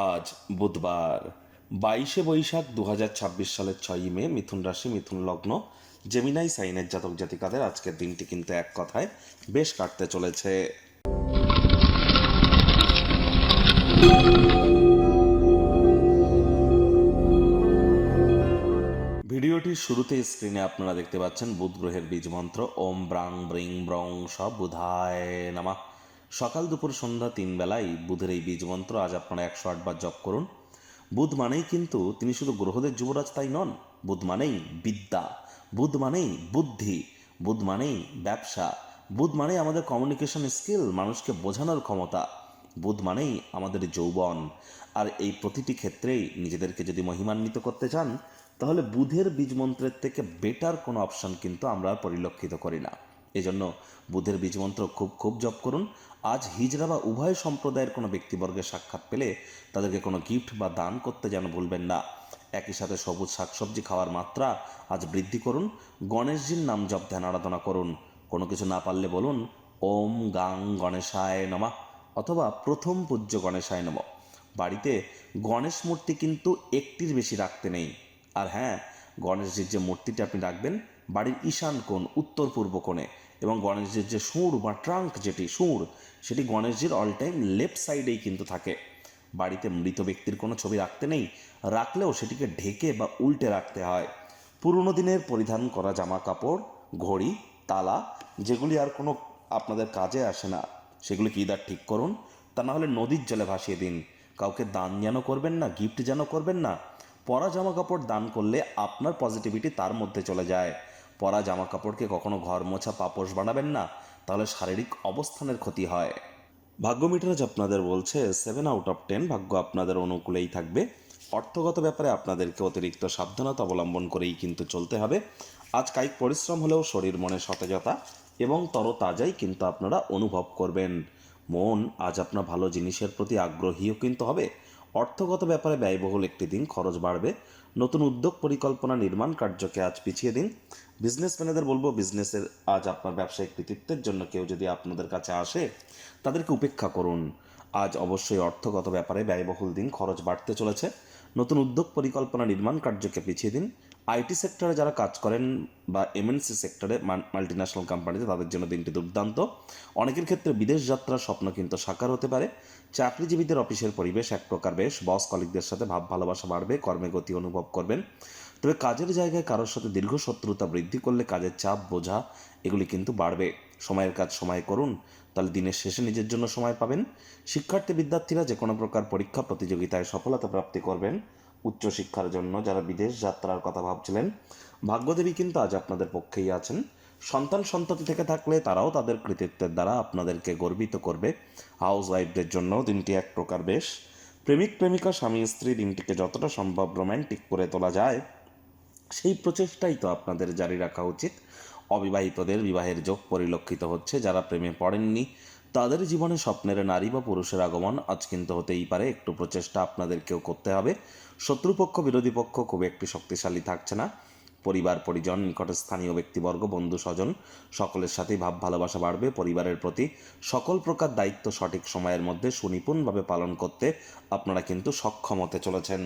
আজ বুধবার 22শে বৈশাখ 2026 সালের 6ই মে। মিথুন রাশি, মিথুন লগ্ন, জেমিনাই সাইনের জাতক জাতিকাদের আজকের দিনটি কিন্তু এক কথায় বেশ কাটতে চলেছে। ভিডিওটির শুরুতে স্ক্রিনে আপনারা দেখতে পাচ্ছেন বুধ গ্রহের বীজ মন্ত্র ওম ব্রাং ব্রিং ব্রং সব বুধায় নামা। সকাল দুপুর সন্ধ্যা 3 বেলায় বুধের এই বীজ মন্ত্র আজ আপনারা 108 বার জপ করুন। বুধ মানেই কিন্তু তিনি শুধু গ্রহদের যুবরাজ তাই নন। বুধ মানেই বিদ্যা, বুধ মানেই বুদ্ধি, বুধ মানেই ব্যবসা, বুধ মানেই আমাদের কমিউনিকেশন স্কিল, মানুষকে বোঝানোর ক্ষমতা, বুধ মানেই আমাদের যৌবন। আর এই প্রতিটি ক্ষেত্রেই নিজেদেরকে যদি মহিমান্বিত করতে চান, তাহলে বুধের বীজ মন্ত্রের থেকে বেটার কোনো অপশন কিন্তু আমরা পরিলক্ষিত করি না। এজন্য বুধের বীজ মন্ত্র খুব খুব জপ করুন। আজ হিজড়া বা উভয় সম্প্রদায়ের কোনো ব্যক্তিবর্গের সাক্ষাৎ পেলে তাদেরকে কোনো গিফট বা দান করতে যেন ভুলবেন না। একই সাথে সবুজ শাকসবজি খাওয়ার মাত্রা আজ বৃদ্ধি করুন। গণেশজির নাম জপ ধ্যান আরাধনা করুন। কোনো কিছু না পারলে বলুন ওম গাং গণেশায় নমঃ অথবা প্রথম পূজ্য গণেশায় নমঃ। বাড়িতে গণেশ মূর্তি কিন্তু একটির বেশি রাখতে নেই। আর হ্যাঁ, গণেশজির যে মূর্তিটি আপনি রাখবেন বাড়ির ঈশান কোণ, উত্তর পূর্ব কোণে, এবং গণেশজির যে সুর বা ট্রাঙ্ক যেটি সুর, সেটি গণেশজির অল টাইম লেফট সাইডেই কিন্তু থাকে। বাড়িতে মৃত ব্যক্তির কোনো ছবি রাখতে নেই, রাখলেও সেটিকে ঢেকে বা উল্টে রাখতে হয়। পুরনো দিনের পরিধান করা জামা কাপড়, ঘড়ি, তালা, যেগুলি আর কোনো আপনাদের কাজে আসে না, সেগুলিকে ইদার ঠিক করুন, তা না হলে নদীর জলে ভাসিয়ে দিন। কাউকে দান যেন করবেন না, গিফট যেন করবেন না। পরা জামা কাপড় দান করলে আপনার পজিটিভিটি তার মধ্যে চলে যায়। পরা জামা কাপড়কে কখনো ঘর মোছা পাপোশ বানাবেন না, তাহলে শারীরিক অবস্থানের ক্ষতি হয়। ভাগ্য মিটার আপনাদের বলছে 7/10, ভাগ্য আপনাদের অনুকূলেই থাকবে। অর্থগত ব্যাপারে আপনাদেরকে অতিরিক্ত সাবধানতা অবলম্বন করেই কিন্তু চলতে হবে। আজ কায়িক পরিশ্রম হলেও শরীর মনে সতেজতা এবং তরতাজাই কিন্তু আপনারা অনুভব করবেন। মন আজ আপনার ভালো জিনিসের প্রতি আগ্রহীও কিন্তু হবে। অর্থগত ব্যাপারে ব্যয়বহুল একটি দিন, খরচ বাড়বে। নতুন উদ্যোগ পরিকল্পনা নির্মাণ কার্যকে আজ পিছিয়ে দিন। বিজনেসম্যানেদের বলবো, বিজনেসের আজ আপনার ব্যবসায়িক কৃতিত্বের জন্য কেউ যদি আপনাদের কাছে আসে, তাদেরকে উপেক্ষা করুন। আজ অবশ্যই অর্থগত ব্যাপারে ব্যয়বহুল দিন, খরচ বাড়তে চলেছে। নতুন উদ্যোগ পরিকল্পনা নির্মাণ কার্যকে পিছিয়ে দিন। আইটি সেক্টরে যারা কাজ করেন বা এমএনসি সেক্টরে, মাল্টিন্যাশনাল কোম্পানিতে, তাদের জন্য দিনটি দুর্দান্ত। অনেকের ক্ষেত্রে বিদেশ যাত্রার স্বপ্ন কিন্তু সাকার হতে পারে। চাকরিজীবীদের অফিসের পরিবেশ এক প্রকার বেশ। বস কলিগদের সাথে ভাব ভালোবাসা বাড়বে, কর্মে গতি অনুভব করবেন। তবে কাজের জায়গায় কারোর সাথে দীর্ঘ শত্রুতা বৃদ্ধি করলে কাজের চাপ, বোঝা এগুলি কিন্তু বাড়বে। সময়ের কাজ সময় করুন, তাহলে দিনের শেষে নিজের জন্য সময় পাবেন। শিক্ষার্থী বিদ্যার্থীরা যে কোনো প্রকার পরীক্ষা প্রতিযোগিতায় সফলতা প্রাপ্তি করবেন। উচ্চশিক্ষার জন্য যারা বিদেশ যাত্রার কথা ভাবছিলেন, ভাগ্যদেবী কিন্তু আজ আপনাদের পক্ষেই আছেন। সন্তান সন্ততি থেকে থাকলে তারাও তাদের কৃতিত্বের দ্বারা আপনাদেরকে গর্বিত করবে। হাউস ওয়াইফদের জন্য দিনটি এক প্রকার বেশ। প্রেমিক প্রেমিকা, স্বামী স্ত্রী দিনটিকে যতটা সম্ভব রোম্যান্টিক করে তোলা যায়, সেই প্রচেষ্টাই তো আপনাদের জারি রাখা উচিত। অবিবাহিতদের বিবাহের যোগ পরিলক্ষিত হচ্ছে। যারা প্রেমে পড়েননি, তাদের জীবনে স্বপ্নের নারী বা পুরুষের আগমন আজ কিন্তু হতেই পারে। একটু প্রচেষ্টা আপনাদেরকেও করতে হবে। শত্রুপক্ষ, বিরোধী পক্ষ খুব একটি শক্তিশালী থাকছে না। পরিবার পরিজন, নিকট স্থানীয় ব্যক্তিবর্গ, বন্ধু স্বজন, সকলের সাথেই ভাব ভালোবাসা বাড়বে। পরিবারের প্রতি সকল প্রকার দায়িত্ব সঠিক সময়ের মধ্যে সুনিপুণভাবে পালন করতে আপনারা কিন্তু সক্ষম হতে চলেছেন।